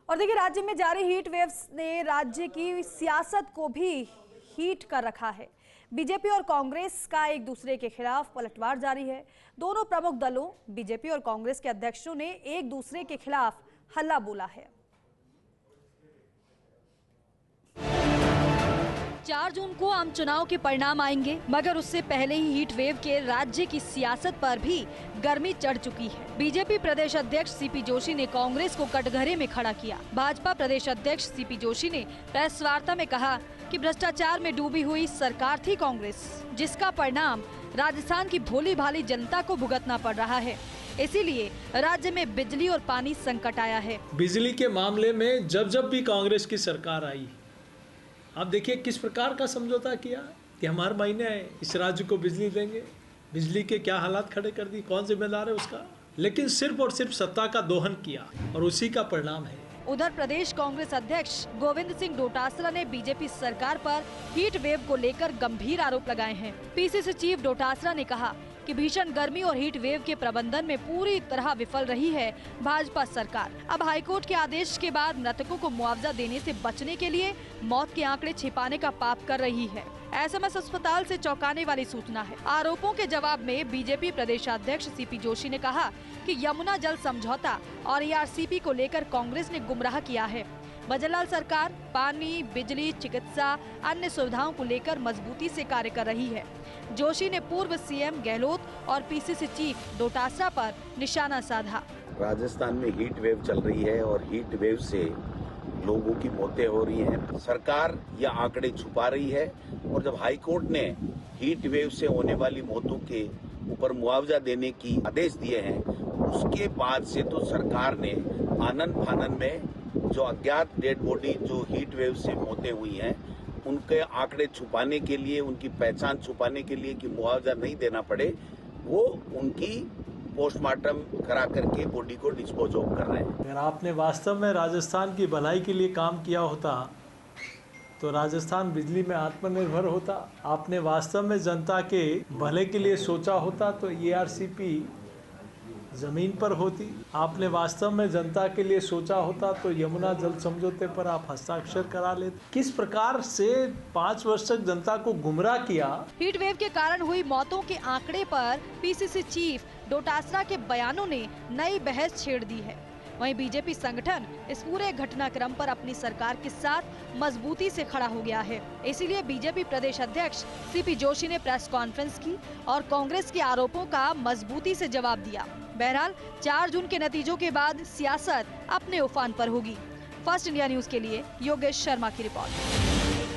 और देखिए, राज्य में जारी हीट वेव्स ने राज्य की सियासत को भी हीट कर रखा है। बीजेपी और कांग्रेस का एक दूसरे के खिलाफ पलटवार जारी है। दोनों प्रमुख दलों बीजेपी और कांग्रेस के अध्यक्षों ने एक दूसरे के खिलाफ हल्ला बोला है। 4 जून को आम चुनाव के परिणाम आएंगे, मगर उससे पहले ही हीट वेव के राज्य की सियासत पर भी गर्मी चढ़ चुकी है। बीजेपी प्रदेश अध्यक्ष सीपी जोशी ने कांग्रेस को कटघरे में खड़ा किया। भाजपा प्रदेश अध्यक्ष सीपी जोशी ने प्रेस वार्ता में कहा कि भ्रष्टाचार में डूबी हुई सरकार थी कांग्रेस, जिसका परिणाम राजस्थान की भोली भाली जनता को भुगतना पड़ रहा है। इसीलिए राज्य में बिजली और पानी संकट आया है। बिजली के मामले में जब भी कांग्रेस की सरकार आई, आप देखिए किस प्रकार का समझौता किया कि हम हर महीने इस राज्य को बिजली देंगे। बिजली के क्या हालात खड़े कर दी, कौन जिम्मेदार है उसका? लेकिन सिर्फ और सिर्फ सत्ता का दोहन किया और उसी का परिणाम है। उधर प्रदेश कांग्रेस अध्यक्ष गोविंद सिंह डोटासरा ने बीजेपी सरकार पर हीट वेव को लेकर गंभीर आरोप लगाए हैं। पीसीसी चीफ डोटासरा ने कहा कि भीषण गर्मी और हीट वेव के प्रबंधन में पूरी तरह विफल रही है भाजपा सरकार। अब हाईकोर्ट के आदेश के बाद मृतकों को मुआवजा देने से बचने के लिए मौत के आंकड़े छिपाने का पाप कर रही है। एसएमएस अस्पताल से चौंकाने वाली सूचना है। आरोपों के जवाब में बीजेपी प्रदेशाध्यक्ष सीपी जोशी ने कहा कि यमुना जल समझौता और ईआरसीपी को लेकर कांग्रेस ने गुमराह किया है। भजनलाल सरकार पानी, बिजली, चिकित्सा, अन्य सुविधाओं को लेकर मजबूती से कार्य कर रही है। जोशी ने पूर्व सीएम गहलोत और पीसीसी चीफ डोटासरा पर निशाना साधा। राजस्थान में हीट वेव चल रही है और हीट वेव से लोगों की मौतें हो रही हैं। सरकार ये आंकड़े छुपा रही है और जब हाईकोर्ट ने हीट वेव से होने वाली मौतों के ऊपर मुआवजा देने की आदेश दिए हैं, उसके बाद से तो सरकार ने आनन फानन में जो अज्ञात डेड बॉडी जो हीट वेव से मौतें हुई हैं, उनके आंकड़े छुपाने के लिए, उनकी पहचान छुपाने के लिए कि मुआवजा नहीं देना पड़े, वो उनकी पोस्टमार्टम करा करके बॉडी को डिस्पोज ऑफ कर रहे हैं। अगर आपने वास्तव में राजस्थान की भलाई के लिए काम किया होता तो राजस्थान बिजली में आत्मनिर्भर होता। आपने वास्तव में जनता के भले के लिए सोचा होता तो ईआरसीपी जमीन पर होती। आपने वास्तव में जनता के लिए सोचा होता तो यमुना जल समझौते पर आप हस्ताक्षर करा लेते। किस प्रकार से 5 वर्ष तक जनता को गुमराह किया। हीट वेव के कारण हुई मौतों के आंकड़े पर पीसीसी चीफ डोटासरा के बयानों ने नई बहस छेड़ दी है। वहीं बीजेपी संगठन इस पूरे घटनाक्रम पर अपनी सरकार के साथ मजबूती से खड़ा हो गया है। इसीलिए बीजेपी प्रदेश अध्यक्ष सीपी जोशी ने प्रेस कॉन्फ्रेंस की और कांग्रेस के आरोपों का मजबूती से जवाब दिया। बहरहाल 4 जून के नतीजों के बाद सियासत अपने उफान पर होगी। फर्स्ट इंडिया न्यूज के लिए योगेश शर्मा की रिपोर्ट।